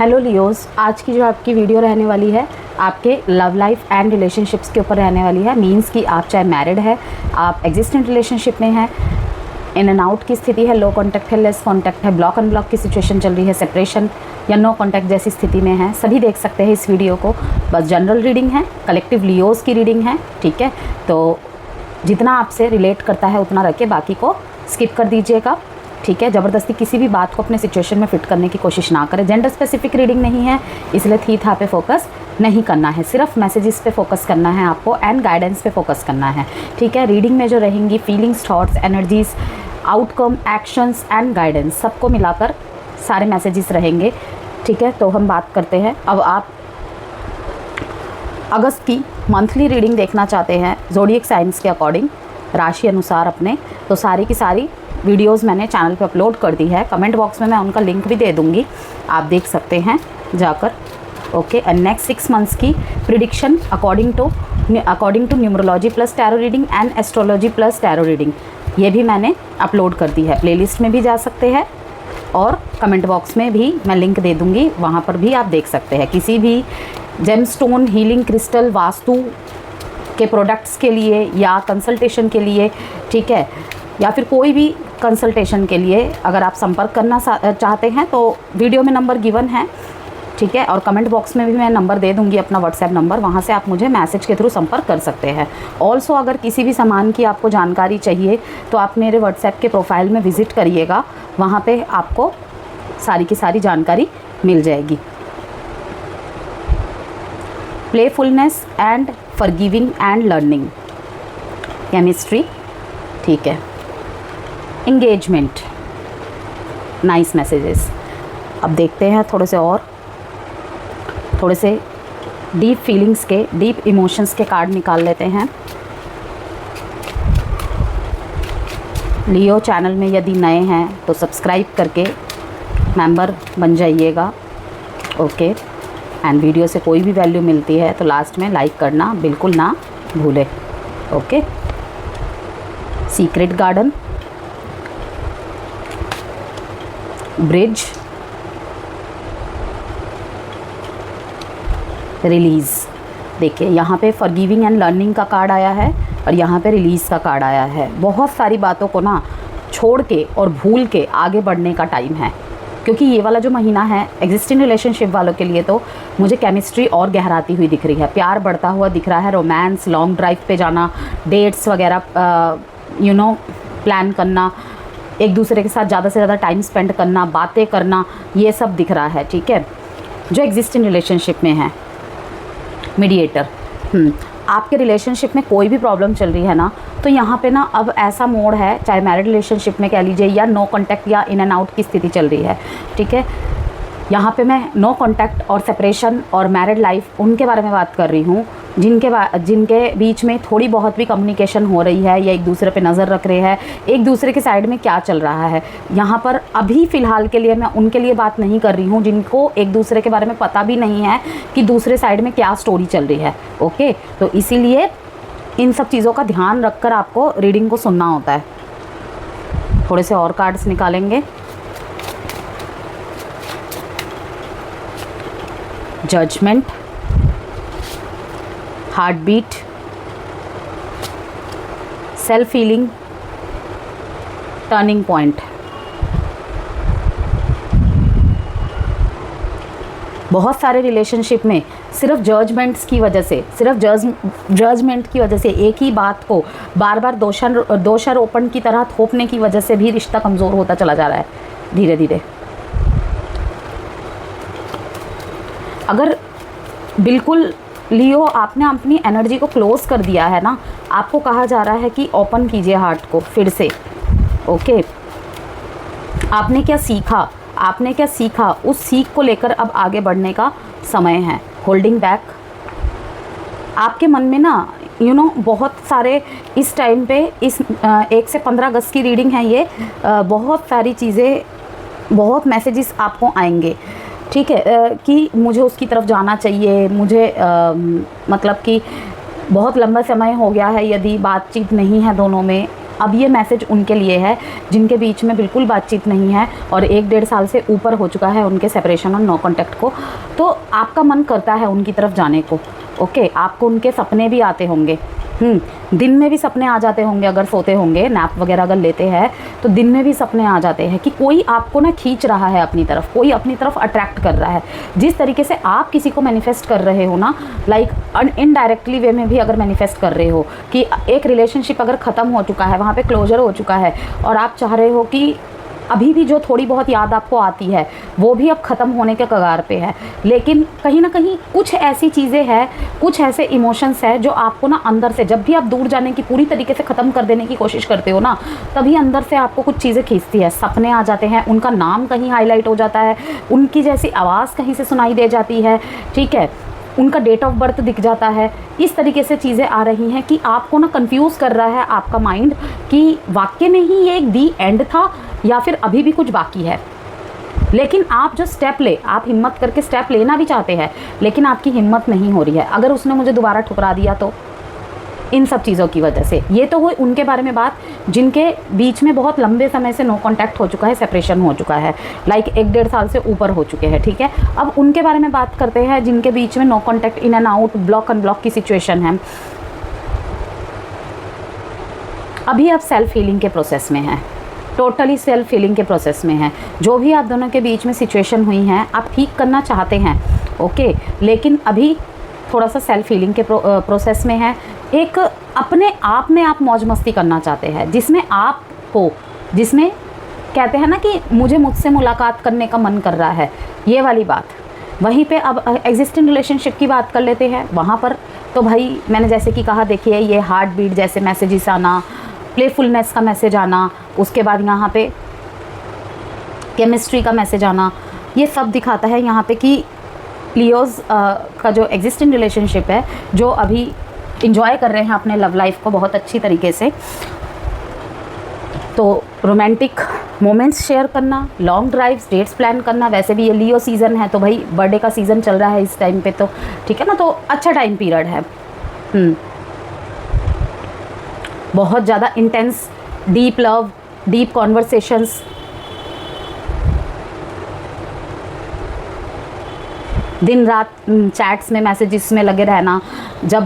Hello Leos, आज की जो आपकी वीडियो रहने वाली है आपके लव लाइफ एंड रिलेशनशिप्स के ऊपर रहने वाली है। मींस कि आप चाहे मैरिड है, आप एग्जिस्टेंट रिलेशनशिप में हैं, इन एंड आउट की स्थिति है, लो कांटेक्ट है, लेस कांटेक्ट है, ब्लॉक अनब्लॉक की सिचुएशन चल रही है, सेपरेशन या नो कांटेक्ट जैसी स्थिति में है, सभी देख सकते हैं इस वीडियो को। बस जनरल रीडिंग है, कलेक्टिव लियोज़ की रीडिंग है, ठीक है। तो जितना आपसे रिलेट करता है उतना रखे, बाकी को स्किप कर दीजिएगा, ठीक है। ज़बरदस्ती किसी भी बात को अपने सिचुएशन में फिट करने की कोशिश ना करें। जेंडर स्पेसिफिक रीडिंग नहीं है, इसलिए थी था पे फोकस नहीं करना है, सिर्फ मैसेजेस पे फोकस करना है आपको एंड गाइडेंस पे फोकस करना है, ठीक है। रीडिंग में जो रहेंगी feelings, thoughts, energies, outcome, actions and guidance सबको मिलाकर सारे मैसेजेस रहेंगे, ठीक है। तो हम बात करते हैं, अब आप अगस्त की मंथली रीडिंग देखना चाहते हैं ज़ोडिएक साइंस के अकॉर्डिंग, राशि अनुसार अपने, तो सारी की सारी वीडियोस मैंने चैनल पे अपलोड कर दी है। कमेंट बॉक्स में मैं उनका लिंक भी दे दूँगी, आप देख सकते हैं जाकर, ओके। एंड नेक्स्ट 6 मंथ्स की prediction according to numerology plus tarot reading and astrology plus tarot reading, ये भी मैंने अपलोड कर दी है। प्लेलिस्ट में भी जा सकते हैं और कमेंट बॉक्स में भी मैं लिंक दे दूँगी, वहाँ पर भी आप देख सकते हैं। किसी भी जेमस्टोन, हीलिंग क्रिस्टल, वास्तु के प्रोडक्ट्स के लिए या कंसल्टेशन के लिए, ठीक है, या फिर कोई भी कंसल्टेशन के लिए अगर आप संपर्क करना चाहते हैं तो वीडियो में नंबर गिवन है, ठीक है। और कमेंट बॉक्स में भी मैं नंबर दे दूंगी, अपना व्हाट्सएप नंबर, वहाँ से आप मुझे मैसेज के थ्रू संपर्क कर सकते हैं। ऑल्सो अगर किसी भी सामान की आपको जानकारी चाहिए तो आप मेरे व्हाट्सएप के प्रोफाइल में विज़िट करिएगा, वहाँ पे आपको सारी की सारी जानकारी मिल जाएगी। Playfulness and forgiving and learning, chemistry, ठीक है। Engagement, nice messages. अब देखते हैं थोड़े से डीप फीलिंग्स के, डीप इमोशंस के कार्ड निकाल लेते हैं। लियो चैनल में यदि नए हैं तो सब्सक्राइब करके मेंबर बन जाइएगा, ओके। एंड वीडियो से कोई भी वैल्यू मिलती है तो लास्ट में लाइक करना बिल्कुल ना भूलें, okay. Secret garden, bridge, release. देखिए यहाँ पे फॉरगिविंग एंड लर्निंग का कार्ड आया है और यहाँ पे रिलीज़ का कार्ड आया है। बहुत सारी बातों को ना छोड़ के और भूल के आगे बढ़ने का टाइम है, क्योंकि ये वाला जो महीना है एग्जिस्टिंग रिलेशनशिप वालों के लिए तो मुझे केमिस्ट्री और गहराती हुई दिख रही है, प्यार बढ़ता हुआ दिख रहा है, रोमांस, लॉन्ग ड्राइव पे जाना, डेट्स वगैरह प्लान करना, एक दूसरे के साथ ज़्यादा से ज़्यादा टाइम स्पेंड करना, बातें करना, ये सब दिख रहा है, ठीक है। जो एग्जिस्टिंग रिलेशनशिप में है, मीडिएटर, आपके रिलेशनशिप में कोई भी प्रॉब्लम चल रही है ना, तो यहाँ पे ना अब ऐसा मोड है, चाहे मैरिड रिलेशनशिप में कह लीजिए या नो कांटेक्ट या इन एंड आउट की स्थिति चल रही है, ठीक है। यहाँ पे मैं नो कांटेक्ट और सेपरेशन और मैरिड लाइफ उनके बारे में बात कर रही हूँ जिनके बीच में थोड़ी बहुत भी कम्युनिकेशन हो रही है या एक दूसरे पे नज़र रख रहे हैं, एक दूसरे के साइड में क्या चल रहा है। यहाँ पर अभी फ़िलहाल के लिए मैं उनके लिए बात नहीं कर रही हूँ जिनको एक दूसरे के बारे में पता भी नहीं है कि दूसरे साइड में क्या स्टोरी चल रही है, ओके। तो इसीलिए इन सब चीज़ों का ध्यान रखकर आपको रीडिंग को सुनना होता है। थोड़े से और कार्ड्स निकालेंगे। Judgement, heart beat, self healing, turning point. बहुत सारे रिलेशनशिप में सिर्फ जजमेंट्स की वजह से, सिर्फ जजमेंट की वजह से, एक ही बात को बार बार दोषारोपण की तरह थोपने की वजह से भी रिश्ता कमज़ोर होता चला जा रहा है धीरे धीरे। अगर बिल्कुल लियो आपने अपनी एनर्जी को क्लोज कर दिया है ना, आपको कहा जा रहा है कि ओपन कीजिए हार्ट को फिर से, ओके। आपने क्या सीखा, उस सीख को लेकर अब आगे बढ़ने का समय है। होल्डिंग बैक, आपके मन में ना बहुत सारे इस टाइम पे, इस 1 से 15 अगस्त की रीडिंग है ये, बहुत सारी चीज़ें, बहुत मैसेजेस आपको आएंगे, ठीक है, कि मुझे उसकी तरफ जाना चाहिए, मुझे मतलब कि बहुत लंबा समय हो गया है, यदि बातचीत नहीं है दोनों में, अब ये मैसेज उनके लिए है जिनके बीच में बिल्कुल बातचीत नहीं है और 1-1.5 साल से ऊपर हो चुका है उनके सेपरेशन और नो कॉन्टैक्ट को। तो आपका मन करता है उनकी तरफ जाने को। ओके, आपको उनके सपने भी आते होंगे, दिन में भी सपने आ जाते होंगे, अगर सोते होंगे, नैप वगैरह अगर लेते हैं तो दिन में भी सपने आ जाते हैं कि कोई आपको ना खींच रहा है अपनी तरफ, कोई अपनी तरफ अट्रैक्ट कर रहा है। जिस तरीके से आप किसी को मैनिफेस्ट कर रहे हो ना, लाइक इनडायरेक्टली वे में भी अगर मैनिफेस्ट कर रहे हो कि एक रिलेशनशिप अगर ख़त्म हो चुका है, वहाँ पे क्लोजर हो चुका है और आप चाह रहे हो कि अभी भी जो थोड़ी बहुत याद आपको आती है वो भी अब ख़त्म होने के कगार पे है, लेकिन कहीं ना कहीं कुछ ऐसी चीज़ें हैं, कुछ ऐसे इमोशंस है जो आपको ना अंदर से, जब भी आप दूर जाने की पूरी तरीके से ख़त्म कर देने की कोशिश करते हो ना, तभी अंदर से आपको कुछ चीज़ें खींचती है। सपने आ जाते हैं, उनका नाम कहीं हाईलाइट हो जाता है, उनकी जैसी आवाज़ कहीं से सुनाई दे जाती है, ठीक है, उनका डेट ऑफ बर्थ दिख जाता है। इस तरीके से चीज़ें आ रही हैं कि आपको ना कंफ्यूज कर रहा है आपका माइंड कि वाकई में ही ये एक दी एंड था या फिर अभी भी कुछ बाकी है। लेकिन आप जो स्टेप आप हिम्मत करके स्टेप लेना भी चाहते हैं, लेकिन आपकी हिम्मत नहीं हो रही है। अगर उसने मुझे दोबारा ठुकरा दिया तो, इन सब चीज़ों की वजह से। ये तो हुई उनके बारे में बात जिनके बीच में बहुत लंबे समय से नो कांटेक्ट हो चुका है, सेपरेशन हो चुका है, लाइक 1-1.5 साल से ऊपर हो चुके हैं, ठीक है। अब उनके बारे में बात करते हैं जिनके बीच में no contact, in and out, block unblock की सिचुएशन है। अभी आप सेल्फ हीलिंग के प्रोसेस में हैं, टोटली सेल्फ हीलिंग के प्रोसेस में हैं। जो भी आप दोनों के बीच में सिचुएशन हुई हैं आप ठीक करना चाहते हैं, ओके, लेकिन अभी थोड़ा सा सेल्फ हीलिंग के प्रोसेस में है। एक अपने आप में आप मौज मस्ती करना चाहते हैं, जिसमें आपको, जिसमें कहते हैं ना कि मुझे मुझसे मुलाकात करने का मन कर रहा है, ये वाली बात। वहीं पे अब एग्जिस्टिंग रिलेशनशिप की बात कर लेते हैं। वहाँ पर तो भाई मैंने जैसे कि कहा, देखिए ये हार्ट बीट जैसे मैसेजेस आना, प्लेफुलनेस का मैसेज आना, उसके बाद यहाँ पे केमिस्ट्री का मैसेज आना, ये सब दिखाता है यहाँ पे कि लियोज़ का जो एग्जिस्टिंग रिलेशनशिप है, जो अभी इंजॉय कर रहे हैं अपने लव लाइफ को बहुत अच्छी तरीके से, तो रोमांटिक मोमेंट्स शेयर करना, लॉन्ग ड्राइव्स, डेट्स प्लान करना। वैसे भी ये लियो सीज़न है तो भाई बर्थडे का सीज़न चल रहा है इस टाइम पे, तो ठीक है ना, तो अच्छा टाइम पीरियड है। बहुत ज़्यादा intense deep love, deep conversations, दिन रात चैट्स में, मैसेजेस में लगे रहना, जब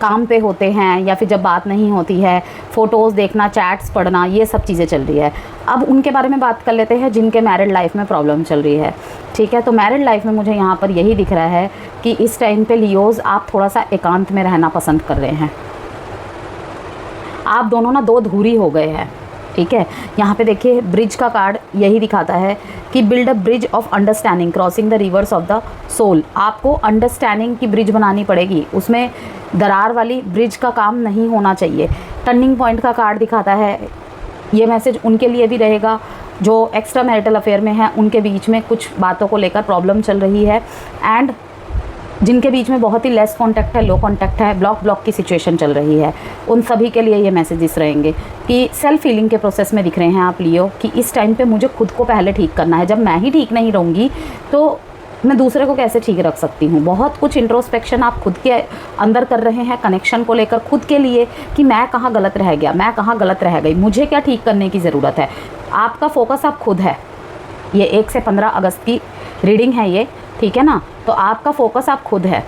काम पे होते हैं या फिर जब बात नहीं होती है, फ़ोटोज़ देखना, चैट्स पढ़ना, ये सब चीज़ें चल रही है। अब उनके बारे में बात कर लेते हैं जिनके मैरिड लाइफ में प्रॉब्लम चल रही है, ठीक है। तो मैरिड लाइफ में मुझे यहाँ पर यही दिख रहा है कि इस टाइम पे लियोज़ आप थोड़ा सा एकांत में रहना पसंद कर रहे हैं। आप दोनों ना दो धूरी हो गए हैं, ठीक है। यहाँ पे देखिए ब्रिज का कार्ड यही दिखाता है कि build a bridge of understanding crossing the rivers of the soul. आपको अंडरस्टैंडिंग की ब्रिज बनानी पड़ेगी, उसमें दरार वाली ब्रिज का काम नहीं होना चाहिए। टर्निंग पॉइंट का कार्ड दिखाता है, ये मैसेज उनके लिए भी रहेगा जो एक्स्ट्रा मैरिटल अफेयर में है, उनके बीच में कुछ बातों को लेकर प्रॉब्लम चल रही है, एंड जिनके बीच में बहुत ही लेस कांटेक्ट है, लो कांटेक्ट है, ब्लॉक की सिचुएशन चल रही है, उन सभी के लिए ये मैसेजेस रहेंगे कि सेल्फ हीलिंग के प्रोसेस में दिख रहे हैं आप लियो, कि इस टाइम पे मुझे खुद को पहले ठीक करना है। जब मैं ही ठीक नहीं रहूँगी तो मैं दूसरे को कैसे ठीक रख सकती हूँ। बहुत कुछ इंट्रोस्पेक्शन आप खुद के अंदर कर रहे हैं, कनेक्शन को लेकर खुद के लिए, कि मैं कहाँ गलत रह गया, मैं कहाँ गलत रह गई, मुझे क्या ठीक करने की ज़रूरत है। आपका फोकस आप खुद है। ये 1 से 15 अगस्त की रीडिंग है ये, ठीक है ना। तो आपका फोकस आप खुद है।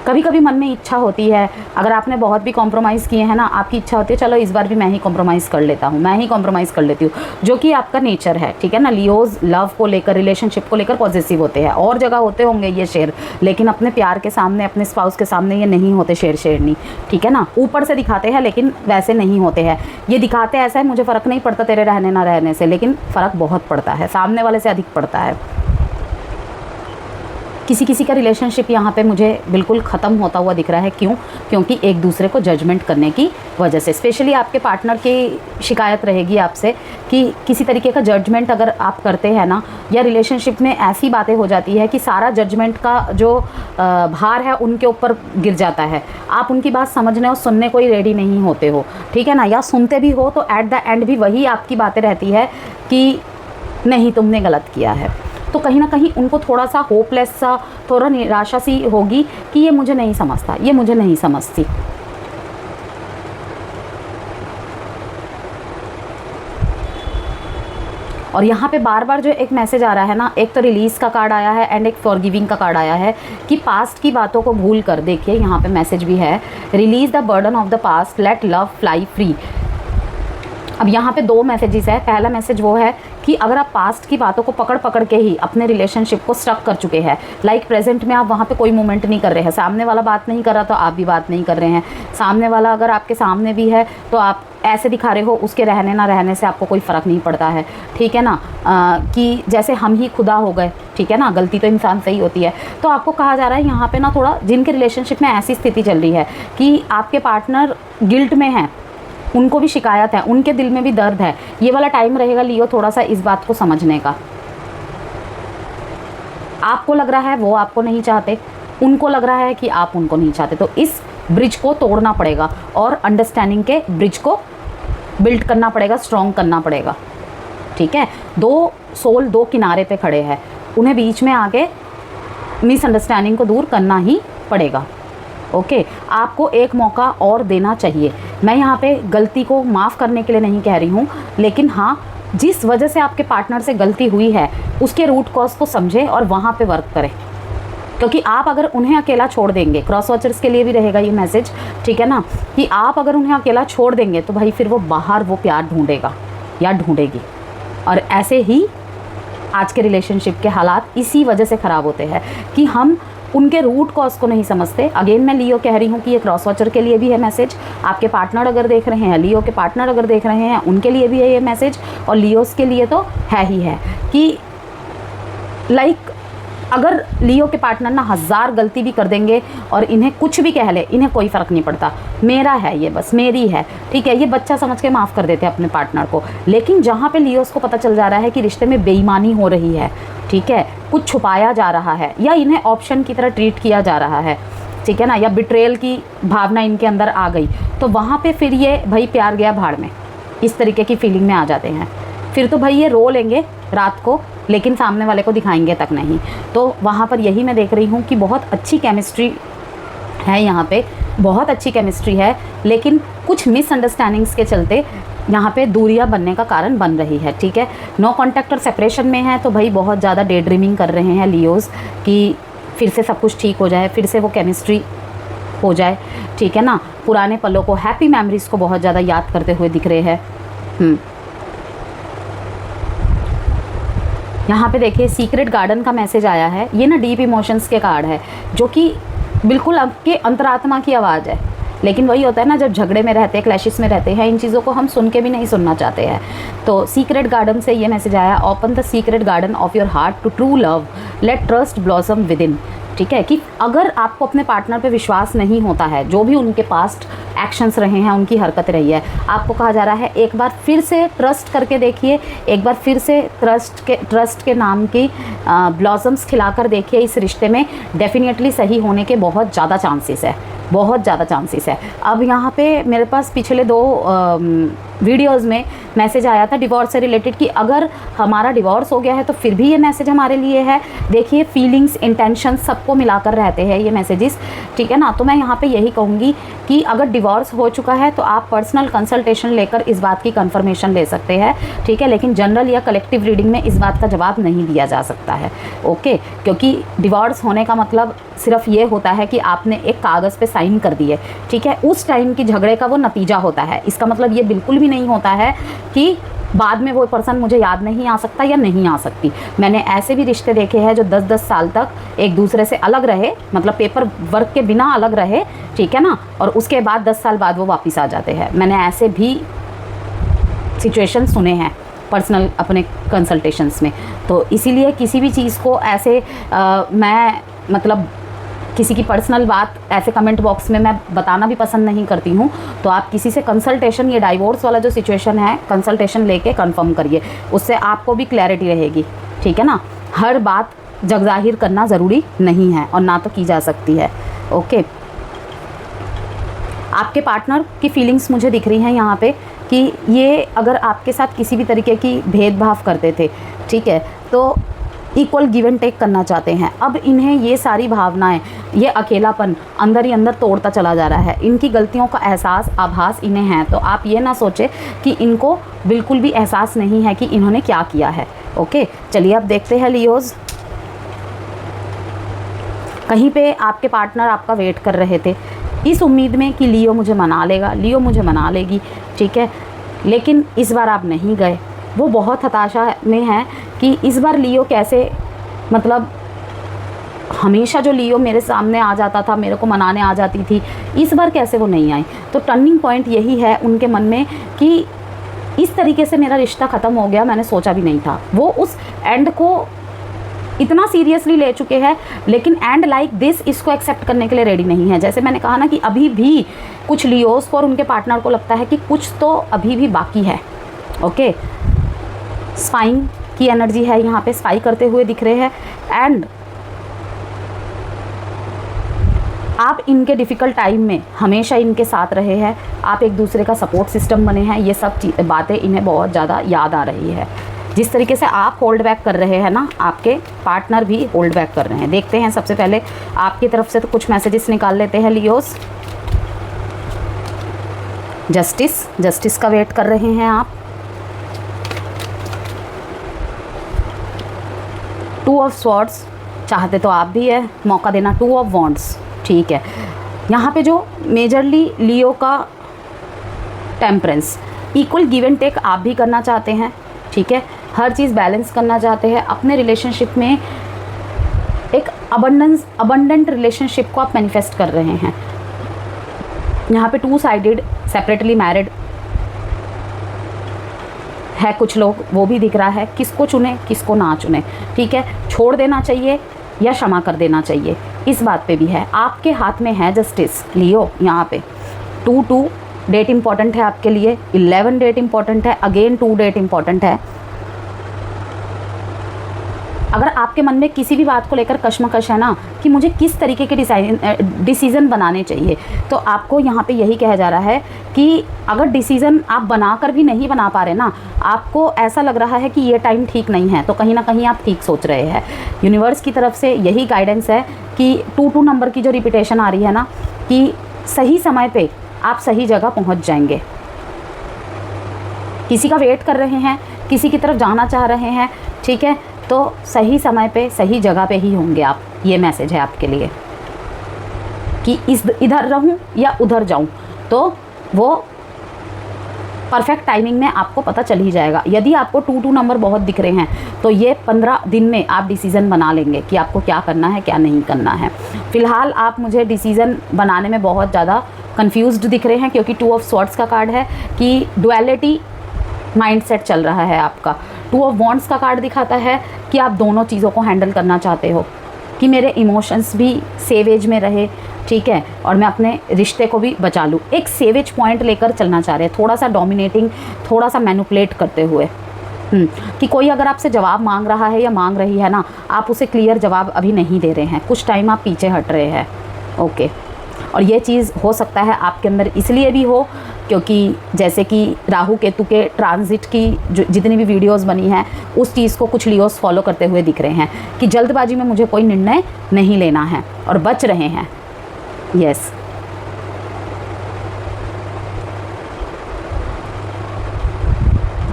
कभी कभी मन में इच्छा होती है, अगर आपने बहुत भी कॉम्प्रोमाइज़ किए हैं ना, आपकी इच्छा होती है चलो इस बार भी मैं ही कॉम्प्रोमाइज़ कर लेता हूँ, मैं ही कॉम्प्रोमाइज़ कर लेती हूँ, जो कि आपका नेचर है, ठीक है ना। लियोज़ लव को लेकर, रिलेशनशिप को लेकर पॉजिटिव होते हैं। और जगह होते होंगे ये शेर, लेकिन अपने प्यार के सामने, अपने स्पाउस के सामने ये नहीं होते शेरनी, ठीक है ना। ऊपर से दिखाते हैं लेकिन वैसे नहीं होते हैं। ये दिखाते ऐसा है, मुझे फ़र्क नहीं पड़ता तेरे रहने ना रहने से, लेकिन फ़र्क बहुत पड़ता है, सामने वाले से अधिक पड़ता है। किसी का रिलेशनशिप यहाँ पे मुझे बिल्कुल ख़त्म होता हुआ दिख रहा है। क्यों? क्योंकि एक दूसरे को जजमेंट करने की वजह से, स्पेशली आपके पार्टनर की शिकायत रहेगी आपसे कि किसी तरीके का जजमेंट अगर आप करते हैं ना, या रिलेशनशिप में ऐसी बातें हो जाती है कि सारा जजमेंट का जो भार है उनके ऊपर गिर जाता है। आप उनकी बात समझने और सुनने को ही रेडी नहीं होते हो, ठीक है ना। या सुनते भी हो तो एट द एंड भी वही आपकी बातें रहती है कि नहीं तुमने गलत किया है। तो कहीं ना कहीं उनको थोड़ा सा होपलेस सा, थोड़ा निराशा सी होगी कि ये मुझे नहीं समझता, ये मुझे नहीं समझती। और यहाँ पे बार बार जो एक मैसेज आ रहा है ना, एक तो रिलीज़ का कार्ड आया है एंड एक फॉरगिविंग का कार्ड आया है कि पास्ट की बातों को भूल कर, देखिए यहाँ पे मैसेज भी है, release the burden of the past, let love fly free. अब यहाँ पे दो मैसेजेस है। पहला मैसेज वो है कि अगर आप पास्ट की बातों को पकड़ पकड़ के ही अपने रिलेशनशिप को स्टक कर चुके हैं, लाइक प्रेजेंट में आप वहाँ पे कोई मूवमेंट नहीं कर रहे हैं, सामने वाला बात नहीं कर रहा तो आप भी बात नहीं कर रहे हैं, सामने वाला अगर आपके सामने भी है तो आप ऐसे दिखा रहे हो, उसके रहने ना रहने से आपको कोई फ़र्क नहीं पड़ता है, ठीक है ना, कि जैसे हम ही खुदा हो गए, ठीक है ना, गलती तो इंसान से ही होती है। तो आपको कहा जा रहा है यहाँ पे ना, थोड़ा जिनके रिलेशनशिप में ऐसी स्थिति चल रही है कि आपके पार्टनर गिल्ट में है, उनको भी शिकायत है, उनके दिल में भी दर्द है, ये वाला टाइम रहेगा लियो थोड़ा सा इस बात को समझने का। आपको लग रहा है वो आपको नहीं चाहते, उनको लग रहा है कि आप उनको नहीं चाहते, तो इस ब्रिज को तोड़ना पड़ेगा और अंडरस्टैंडिंग के ब्रिज को बिल्ड करना पड़ेगा, स्ट्रॉन्ग करना पड़ेगा, ठीक है। दो सोल दो किनारे पे खड़े हैं, उन्हें बीच में आके मिसअंडरस्टैंडिंग को दूर करना ही पड़ेगा। ओके, आपको एक मौका और देना चाहिए। मैं यहाँ पे गलती को माफ़ करने के लिए नहीं कह रही हूँ, लेकिन हाँ, जिस वजह से आपके पार्टनर से गलती हुई है उसके रूट कॉज को समझें और वहाँ पे वर्क करें, क्योंकि आप अगर उन्हें अकेला छोड़ देंगे, क्रॉस वॉचर्स के लिए भी रहेगा ये मैसेज, ठीक है ना, कि आप अगर उन्हें अकेला छोड़ देंगे तो भाई फिर वो बाहर वो प्यार ढूंढेगा या ढूंढेगी, और ऐसे ही आज के रिलेशनशिप के हालात इसी वजह से ख़राब होते हैं कि हम उनके रूट कॉज को नहीं समझते। अगेन मैं लियो कह रही हूँ कि ये क्रॉस वॉचर के लिए भी है मैसेज, आपके पार्टनर अगर देख रहे हैं, लियो के पार्टनर अगर देख रहे हैं, उनके लिए भी है ये मैसेज, और लियोस के लिए तो है ही है कि लाइक अगर लियो के पार्टनर ना 1000 गलती भी कर देंगे और इन्हें कुछ भी कह ले, इन्हें कोई फ़र्क नहीं पड़ता, मेरा है ये, बस मेरी है, ठीक है, ये बच्चा समझ के माफ़ कर देते हैं अपने पार्टनर को। लेकिन जहाँ पे लियोस को पता चल जा रहा है कि रिश्ते में बेईमानी हो रही है, ठीक है, कुछ छुपाया जा रहा है या इन्हें ऑप्शन की तरह ट्रीट किया जा रहा है, ठीक है ना, या बिट्रेयल की भावना इनके अंदर आ गई, तो वहाँ पे फिर ये भाई प्यार गया भाड़ में, इस तरीके की फीलिंग में आ जाते हैं। फिर तो भाई ये रो लेंगे रात को, लेकिन सामने वाले को दिखाएंगे तक नहीं। तो वहाँ पर यही मैं देख रही हूँ कि बहुत अच्छी केमिस्ट्री है यहाँ पे, बहुत अच्छी केमिस्ट्री है, लेकिन कुछ मिसअंडरस्टैंडिंग्स के चलते यहाँ पे दूरियाँ बनने का कारण बन रही है, ठीक है। नो कॉन्टैक्ट और सेपरेशन में है तो भाई बहुत ज़्यादा डे ड्रीमिंग कर रहे हैं लियोज़ कि फिर से सब कुछ ठीक हो जाए, फिर से वो केमिस्ट्री हो जाए, ठीक है ना। पुराने पलों को, हैप्पी मेमोरीज़ को बहुत ज़्यादा याद करते हुए दिख रहे हैं। यहाँ पे देखिए सीक्रेट गार्डन का मैसेज आया है, ये ना डीप इमोशंस के कार्ड है, जो कि बिल्कुल आपके अंतरात्मा की आवाज़ है। लेकिन वही होता है ना, जब झगड़े में रहते हैं, क्लैशेस में रहते हैं, इन चीज़ों को हम सुन के भी नहीं सुनना चाहते हैं। तो सीक्रेट गार्डन से ये मैसेज आया, open the secret garden of your heart to true love, let trust blossom within, ठीक है। कि अगर आपको अपने पार्टनर पे विश्वास नहीं होता है, जो भी उनके पास्ट एक्शंस रहे हैं, उनकी हरकत रही है, आपको कहा जा रहा है एक बार फिर से ट्रस्ट करके देखिए, एक बार फिर से ट्रस्ट के नाम की ब्लॉसम्स खिलाकर देखिए। इस रिश्ते में डेफिनेटली सही होने के बहुत ज़्यादा चांसेस है, बहुत ज़्यादा चांसेस है। अब यहाँ पे मेरे पास पिछले 2 वीडियोस में मैसेज आया था डिवोर्स से रिलेटेड कि अगर हमारा डिवोर्स हो गया है तो फिर भी ये मैसेज हमारे लिए है। देखिए फीलिंग्स, इंटेंशन सबको मिलाकर रहते हैं ये मैसेजेस, ठीक है ना। तो मैं यहाँ पे यही कहूँगी कि अगर डिवोर्स हो चुका है तो आप पर्सनल कंसल्टेशन लेकर इस बात की कंफर्मेशन ले सकते हैं, ठीक है। लेकिन जनरल या कलेक्टिव रीडिंग में इस बात का जवाब नहीं दिया जा सकता है, ओके। क्योंकि डिवोर्स होने का मतलब सिर्फ ये होता है कि आपने एक कागज़ पे साइन कर दिए, ठीक है, उस टाइम की झगड़े का वो नतीजा होता है। इसका मतलब ये बिल्कुल भी नहीं होता है कि बाद में वो पर्सन मुझे याद नहीं आ सकता या नहीं आ सकती। मैंने ऐसे भी रिश्ते देखे हैं जो 10-10 साल तक एक दूसरे से अलग रहे, मतलब पेपर वर्क के बिना अलग रहे, ठीक है ना, और उसके बाद 10 साल बाद वो वापस आ जाते हैं। मैंने ऐसे भी सिचुएशन सुने हैं पर्सनल अपने कंसल्टेशंस में। तो इसीलिए किसी भी चीज़ को ऐसे मैं मतलब किसी की पर्सनल बात ऐसे कमेंट बॉक्स में मैं बताना भी पसंद नहीं करती हूँ। तो आप किसी से कंसल्टेशन, ये डाइवोर्स वाला जो सिचुएशन है, कंसल्टेशन लेके कंफर्म करिए, उससे आपको भी क्लैरिटी रहेगी, ठीक है ना। हर बात जग जाहिर करना ज़रूरी नहीं है और ना तो की जा सकती है, ओके। आपके पार्टनर की फीलिंग्स मुझे दिख रही हैं यहाँ पे कि ये अगर आपके साथ किसी भी तरीके की भेदभाव करते थे, ठीक है, तो इक्वल गिव एंड टेक करना चाहते हैं। अब इन्हें ये सारी भावनाएं, ये अकेलापन अंदर ही अंदर तोड़ता चला जा रहा है। इनकी गलतियों का एहसास, आभास इन्हें है। तो आप ये ना सोचें कि इनको बिल्कुल भी एहसास नहीं है कि इन्होंने क्या किया है। ओके, चलिए अब देखते हैं लियोज़। कहीं पे आपके पार्टनर आपका वेट कर रहे थे इस उम्मीद में कि लियो मुझे मना लेगा, लियो मुझे मना लेगी, ठीक है, लेकिन इस बार आप नहीं गए। वो बहुत हताशा में है कि इस बार लियो कैसे, मतलब हमेशा जो लियो मेरे सामने आ जाता था, मेरे को मनाने आ जाती थी, इस बार कैसे वो नहीं आई। तो टर्निंग पॉइंट यही है उनके मन में कि इस तरीके से मेरा रिश्ता ख़त्म हो गया, मैंने सोचा भी नहीं था। वो उस एंड को इतना सीरियसली ले चुके हैं, लेकिन एंड लाइक दिस इसको एक्सेप्ट करने के लिए रेडी नहीं है। जैसे मैंने कहा ना कि अभी भी कुछ लियोस को और उनके पार्टनर को लगता है कि कुछ तो अभी भी बाकी है। ओके, स्पाइंग की एनर्जी है यहाँ पे, स्पाई करते हुए दिख रहे हैं। एंड आप इनके डिफ़िकल्ट टाइम में हमेशा इनके साथ रहे हैं, आप एक दूसरे का सपोर्ट सिस्टम बने हैं। ये सब बातें इन्हें बहुत ज़्यादा याद आ रही है। जिस तरीके से आप होल्ड बैक कर रहे हैं ना, आपके पार्टनर भी होल्ड बैक कर रहे हैं। देखते हैं सबसे पहले आपकी तरफ से तो कुछ मैसेजेस निकाल लेते हैं लियोस। जस्टिस का वेट कर रहे हैं आप। टू ऑफ स्वॉर्ड्स चाहते तो आप भी है, मौका देना। टू ऑफ वॉन्ड्स, ठीक है। यहाँ पे जो मेजरली लियो का temperance, equal give and take आप भी करना चाहते हैं, ठीक है। हर चीज़ बैलेंस करना चाहते हैं अपने रिलेशनशिप में। एक अबंडेंट रिलेशनशिप को आप मैनिफेस्ट कर रहे हैं। यहाँ पे टू साइडेड, सेपरेटली मैरिड है कुछ लोग, वो भी दिख रहा है। किसको चुने किसको ना चुने, ठीक है। छोड़ देना चाहिए या क्षमा कर देना चाहिए, इस बात पे भी है। आपके हाथ में है जस्टिस लियो। यहाँ पे 2 डेट इंपॉर्टेंट है आपके लिए, 11 डेट इंपॉर्टेंट है, अगेन 2 डेट इंपॉर्टेंट है। अगर आपके मन में किसी भी बात को लेकर कश्मकश है ना कि मुझे किस तरीके के डिसीज़न बनाने चाहिए, तो आपको यहाँ पे यही कहा जा रहा है कि अगर डिसीज़न आप बनाकर भी नहीं बना पा रहे ना, आपको ऐसा लग रहा है कि ये टाइम ठीक नहीं है, तो कहीं ना कहीं आप ठीक सोच रहे हैं। यूनिवर्स की तरफ से यही गाइडेंस है कि 2 नंबर की जो रिपीटेशन आ रही है ना, कि सही समय पे आप सही जगह पहुँच जाएंगे। किसी का वेट कर रहे हैं, किसी की तरफ जाना चाह रहे हैं, ठीक है, तो सही समय पे सही जगह पे ही होंगे आप। ये मैसेज है आपके लिए कि इधर रहूं या उधर जाऊं, तो वो परफेक्ट टाइमिंग में आपको पता चल ही जाएगा। यदि आपको 2 नंबर बहुत दिख रहे हैं तो ये 15 दिन में आप डिसीज़न बना लेंगे कि आपको क्या करना है क्या नहीं करना है। फ़िलहाल आप मुझे डिसीज़न बनाने में बहुत ज़्यादा कंफ्यूज्ड दिख रहे हैं, क्योंकि 2 ऑफ स्वॉर्ड्स का कार्ड है कि डुअलिटी माइंडसेट चल रहा है आपका। 2 ऑफ वॉन्ड्स का कार्ड दिखाता है कि आप दोनों चीज़ों को हैंडल करना चाहते हो, कि मेरे इमोशंस भी सेवेज में रहे, ठीक है, और मैं अपने रिश्ते को भी बचा लूँ। एक सेवेज पॉइंट लेकर चलना चाह रहे हैं, थोड़ा सा डोमिनेटिंग, थोड़ा सा मैनिपुलेट करते हुए। कि कोई अगर आपसे जवाब मांग रहा है या मांग रही है ना, आप उसे क्लियर जवाब अभी नहीं दे रहे हैं, कुछ टाइम आप पीछे हट रहे हैं। ओके, और ये चीज़ हो सकता है आपके अंदर इसलिए भी हो क्योंकि जैसे कि राहु केतु के ट्रांजिट की जो जितनी भी वीडियोस बनी हैं, उस चीज़ को कुछ लियोस फॉलो करते हुए दिख रहे हैं कि जल्दबाजी में मुझे कोई निर्णय नहीं लेना है और बच रहे हैं। यस,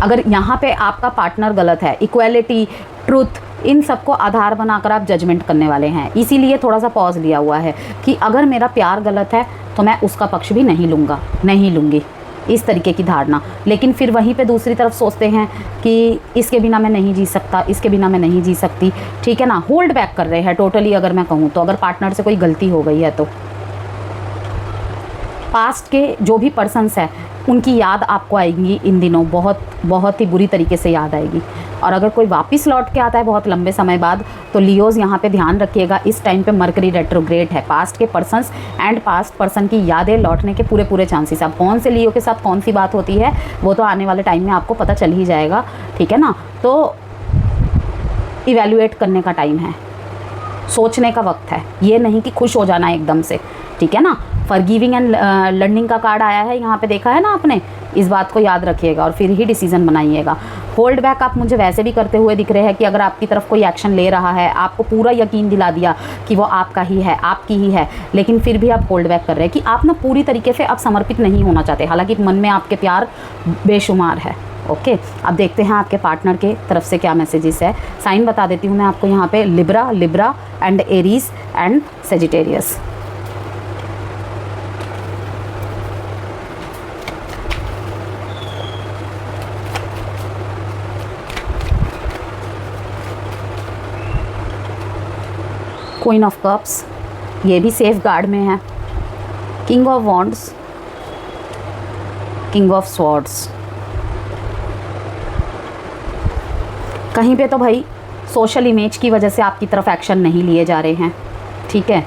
अगर यहाँ पे आपका पार्टनर गलत है, इक्वालिटी, ट्रुथ, इन सबको आधार बनाकर आप जजमेंट करने वाले हैं। इसीलिए थोड़ा सा पॉज लिया हुआ है कि अगर मेरा प्यार गलत है तो मैं उसका पक्ष भी नहीं लूँगी, इस तरीके की धारणा। लेकिन फिर वहीं पे दूसरी तरफ सोचते हैं कि इसके बिना मैं नहीं जी सकता, इसके बिना मैं नहीं जी सकती, ठीक है ना। होल्ड बैक कर रहे हैं टोटली, अगर मैं कहूँ तो। अगर पार्टनर से कोई गलती हो गई है तो पास्ट के जो भी पर्सन्स हैं उनकी याद आपको आएगी इन दिनों, बहुत ही बुरी तरीके से याद आएगी। और अगर कोई वापस लौट के आता है बहुत लंबे समय बाद, तो लियोज़ यहाँ पे ध्यान रखिएगा, इस टाइम पे मरकरी रेट्रोग्रेड है। पास्ट के पर्सन्स एंड पास्ट पर्सन की यादें लौटने के पूरे चांसेस। अब कौन से लियो के साथ कौन सी बात होती है वो तो आने वाले टाइम में आपको पता चल ही जाएगा, ठीक है ना। तो इवैल्यूएट करने का टाइम है, सोचने का वक्त है, ये नहीं कि खुश हो जाना एकदम से, ठीक है ना। फॉरगिविंग एंड लर्निंग का कार्ड आया है यहाँ पे, देखा है ना आपने इस बात को याद रखिएगा और फिर ही डिसीज़न बनाइएगा। होल्ड बैक आप मुझे वैसे भी करते हुए दिख रहे हैं कि अगर आपकी तरफ कोई एक्शन ले रहा है, आपको पूरा यकीन दिला दिया कि वो आपका ही है, आपकी ही है, लेकिन फिर भी आप होल्ड बैक कर रहे हैं कि आप ना पूरी तरीके से आप समर्पित नहीं होना चाहते, हालांकि मन में आपके प्यार बेशुमार है। ओके, अब देखते हैं आपके पार्टनर के तरफ से क्या मैसेजेस है। साइन बता देती हूँ मैं आपको यहाँ पे, Libra and Aries and Sagittarius. Queen of cups, ये भी सेफ गार्ड में है। King of wands, king of swords. कहीं पे तो भाई सोशल इमेज की वजह से आपकी तरफ एक्शन नहीं लिए जा रहे हैं, ठीक है।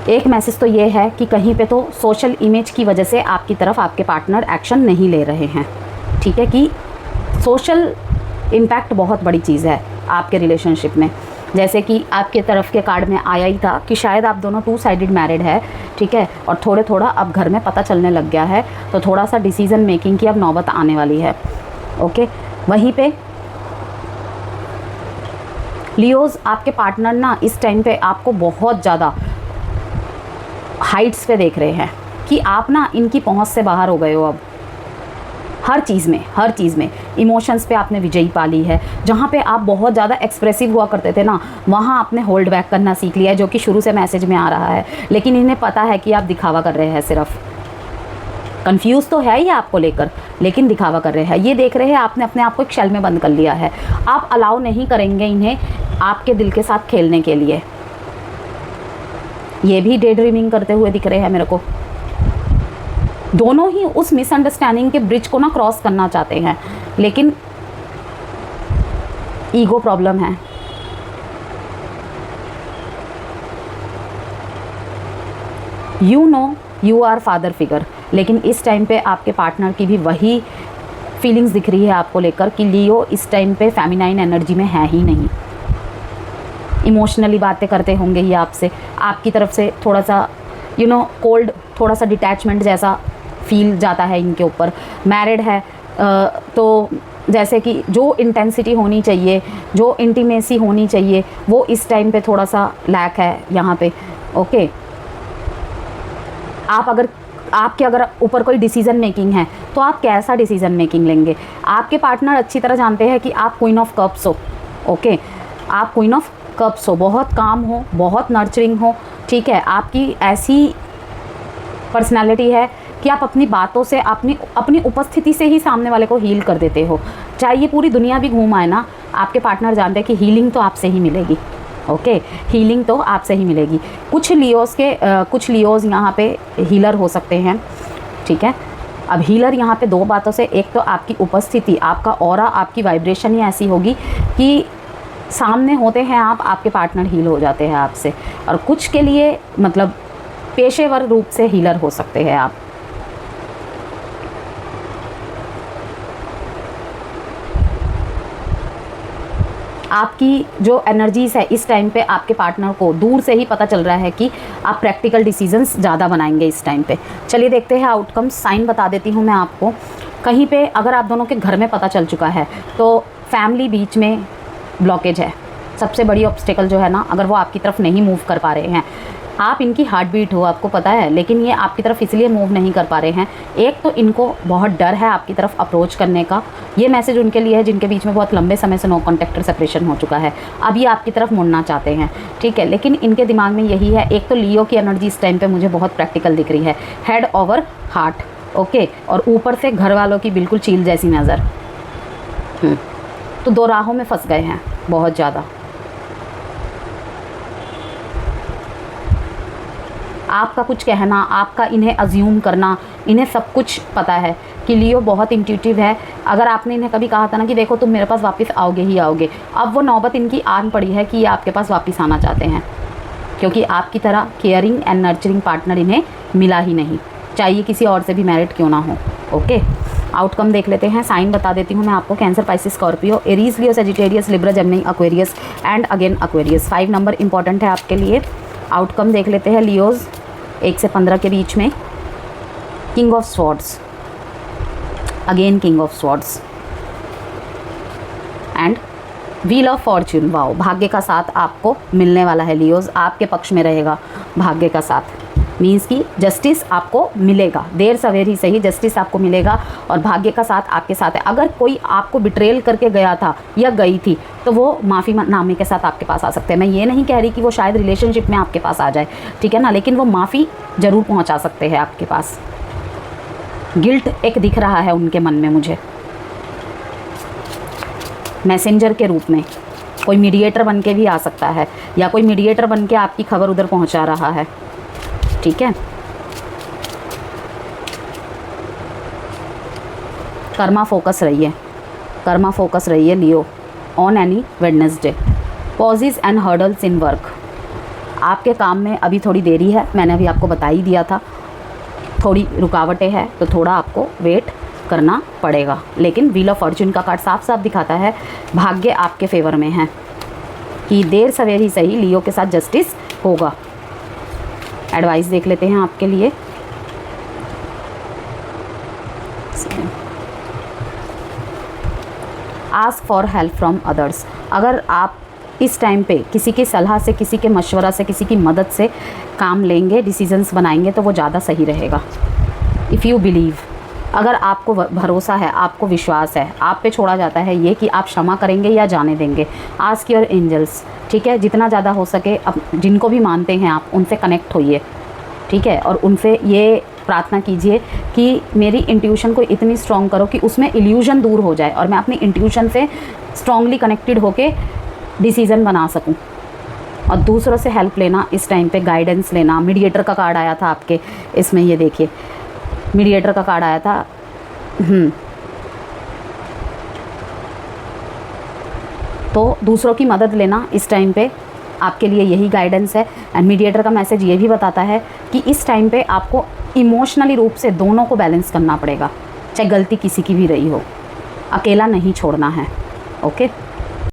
एक मैसेज तो ये है कि कहीं पे तो सोशल इमेज की वजह से आपकी तरफ आपके पार्टनर एक्शन नहीं ले रहे हैं, ठीक है, कि सोशल इम्पैक्ट बहुत बड़ी चीज़ है आपके रिलेशनशिप में। जैसे कि आपके तरफ के कार्ड में आया ही था कि शायद आप दोनों 2 साइडेड मैरिड है, ठीक है, और थोड़ा अब घर में पता चलने लग गया है, तो थोड़ा सा डिसीज़न मेकिंग की अब नौबत आने वाली है। ओके, वहीं पे लियोज आपके पार्टनर ना इस टाइम पे आपको बहुत ज़्यादा हाइट्स पे देख रहे हैं कि आप ना इनकी पहुंच से बाहर हो गए हो। अब हर चीज़ में इमोशंस पे आपने विजयी पा ली है। जहाँ पे आप बहुत ज़्यादा एक्सप्रेसिव हुआ करते थे ना, वहाँ आपने होल्ड बैक करना सीख लिया है, जो कि शुरू से मैसेज में आ रहा है। लेकिन इन्हें पता है कि आप दिखावा कर रहे हैं, सिर्फ कंफ्यूज तो है ही आपको लेकर, लेकिन दिखावा कर रहे हैं। ये देख रहे हैं आपने अपने आप को एक शेल में बंद कर लिया है। आप अलाउ नहीं करेंगे इन्हें आपके दिल के साथ खेलने के लिए। ये भी डे ड्रीमिंग करते हुए दिख रहे हैं मेरे को। दोनों ही उस मिसअंडरस्टैंडिंग के ब्रिज को ना क्रॉस करना चाहते हैं, लेकिन ईगो प्रॉब्लम है। You know you are father figure, लेकिन इस टाइम पे आपके पार्टनर की भी वही फीलिंग्स दिख रही है आपको लेकर कि लियो इस टाइम पे फेमिनाइन एनर्जी में है ही नहीं। इमोशनली बातें करते होंगे ये आपसे, आपकी तरफ से थोड़ा सा कोल्ड, थोड़ा सा डिटैचमेंट जैसा फील जाता है इनके ऊपर। मैरिड है तो जैसे कि जो इंटेंसिटी होनी चाहिए, जो इंटीमेसी होनी चाहिए, वो इस टाइम पे थोड़ा सा लैक है यहाँ पे। ओके, आपके अगर ऊपर कोई डिसीज़न मेकिंग है तो आप कैसा डिसीज़न मेकिंग लेंगे? आपके पार्टनर अच्छी तरह जानते हैं कि आप क्वीन ऑफ कप्स हो। ओके, आप क्वीन ऑफ कप्स हो, बहुत काम हो, बहुत नर्चरिंग हो, ठीक है। आपकी ऐसी पर्सनालिटी है कि आप अपनी बातों से, अपनी उपस्थिति से ही सामने वाले को हील कर देते हो। चाहे ये पूरी दुनिया भी घूम आए ना, आपके पार्टनर जानते हैं कि हीलिंग तो आपसे ही मिलेगी। ओके, हीलिंग तो आपसे ही मिलेगी। कुछ लियोज़ यहाँ पे हीलर हो सकते हैं, ठीक है। अब हीलर यहाँ पे 2 बातों से, एक तो आपकी उपस्थिति, आपका ऑरा, आपकी वाइब्रेशन ही ऐसी होगी कि सामने होते हैं आप, आपके पार्टनर हील हो जाते हैं आपसे। और कुछ के लिए मतलब पेशेवर रूप से हीलर हो सकते हैं आप। आपकी जो एनर्जीज़ है इस टाइम पे आपके पार्टनर को दूर से ही पता चल रहा है कि आप प्रैक्टिकल डिसीजंस ज़्यादा बनाएंगे इस टाइम पे। चलिए देखते हैं आउटकम। साइन बता देती हूँ मैं आपको। कहीं पे अगर आप दोनों के घर में पता चल चुका है तो फैमिली बीच में ब्लॉकेज है। सबसे बड़ी ऑब्स्टेकल जो है ना, अगर वो आपकी तरफ नहीं मूव कर पा रहे हैं, आप इनकी हार्ट बीट हो, आपको पता है, लेकिन ये आपकी तरफ इसलिए मूव नहीं कर पा रहे हैं। एक तो इनको बहुत डर है आपकी तरफ अप्रोच करने का। ये मैसेज उनके लिए है जिनके बीच में बहुत लंबे समय से नो कॉन्टैक्ट सेपरेशन हो चुका है। अब ये आपकी तरफ मुड़ना चाहते हैं, ठीक है, लेकिन इनके दिमाग में यही है। एक तो लियो की एनर्जी इस टाइम पे मुझे बहुत प्रैक्टिकल दिख रही है, हेड ओवर हार्ट। ओके, और ऊपर से घर वालों की बिल्कुल चील जैसी नज़र। तो 2 राहों में फंस गए हैं बहुत ज़्यादा। आपका कुछ कहना, आपका इन्हें अज्यूम करना, इन्हें सब कुछ पता है कि लियो बहुत इंट्यूटिव है। अगर आपने इन्हें कभी कहा था ना कि देखो तुम मेरे पास वापस आओगे ही आओगे, अब वो नौबत इनकी आन पड़ी है कि ये आपके पास वापस आना चाहते हैं, क्योंकि आपकी तरह केयरिंग एंड नर्चरिंग पार्टनर इन्हें मिला ही नहीं, चाहिए किसी और से भी मैरिड क्यों ना हो। ओके, आउटकम देख लेते हैं। साइन बता देती हूँ मैं आपको। Cancer, Pisces, Scorpio, Aries, Leo, Sagittarius, Libra, Gemini, Aquarius and again Aquarius. 5 number important है आपके लिए। आउटकम देख लेते हैं। लियोज़ 1 से 15 के बीच में, king of swords, again king of swords and wheel of Fortune. Wow, भाग्य का साथ आपको मिलने वाला है लियोज, आपके पक्ष में रहेगा भाग्य का साथ। मीन्स कि जस्टिस आपको मिलेगा, देर सवेर ही सही जस्टिस आपको मिलेगा और भाग्य का साथ आपके साथ है। अगर कोई आपको बिट्रेल करके गया था या गई थी तो वो माफ़ी नामे के साथ आपके पास आ सकते हैं। मैं ये नहीं कह रही कि वो शायद रिलेशनशिप में आपके पास आ जाए, ठीक है ना, लेकिन वो माफ़ी ज़रूर पहुंचा सकते हैं आपके पास। गिल्ट एक दिख रहा है उनके मन में मुझे, मैसेंजर के रूप में कोई मीडिएटर बन के भी आ सकता है या कोई मीडिएटर बन के आपकी खबर उधर पहुंचा रहा है, ठीक है। कर्मा फोकस रहिए, कर्मा फोकस रहिए Leo on any Wednesday. Pauses and hurdles in work, आपके काम में अभी थोड़ी देरी है, मैंने अभी आपको बता ही दिया था, थोड़ी रुकावटें हैं तो थोड़ा आपको वेट करना पड़ेगा। लेकिन व्हील ऑफ फॉर्च्यून का कार्ड साफ साफ दिखाता है भाग्य आपके फेवर में है कि देर सवेर ही सही लियो के साथ जस्टिस होगा। एडवाइस देख लेते हैं आपके लिए। Ask for help from others, अगर आप इस टाइम पे किसी की सलाह से, किसी के मशवरा से, किसी की मदद से काम लेंगे, डिसीजंस बनाएंगे तो वो ज़्यादा सही रहेगा। इफ़ यू बिलीव, अगर आपको भरोसा है, आपको विश्वास है, आप पे छोड़ा जाता है ये कि आप क्षमा करेंगे या जाने देंगे। आस्क योर एंजल्स, ठीक है, जितना ज़्यादा हो सके अब जिनको भी मानते हैं आप उनसे कनेक्ट होइए, ठीक है, और उनसे ये प्रार्थना कीजिए कि मेरी इंट्यूशन को इतनी स्ट्रॉन्ग करो कि उसमें इल्यूजन दूर हो जाए और मैं अपनी इंट्यूशन से स्ट्रॉन्गली कनेक्टेड होके डिसीज़न बना सकूं। और दूसरों से हेल्प लेना, इस टाइम पे गाइडेंस लेना। मीडिएटर का कार्ड आया था आपके इसमें, ये देखिए मीडिएटर का कार्ड आया था। तो दूसरों की मदद लेना इस टाइम पे आपके लिए यही गाइडेंस है। एंड मीडिएटर का मैसेज ये भी बताता है कि इस टाइम पे आपको इमोशनली रूप से दोनों को बैलेंस करना पड़ेगा, चाहे गलती किसी की भी रही हो, अकेला नहीं छोड़ना है। ओके।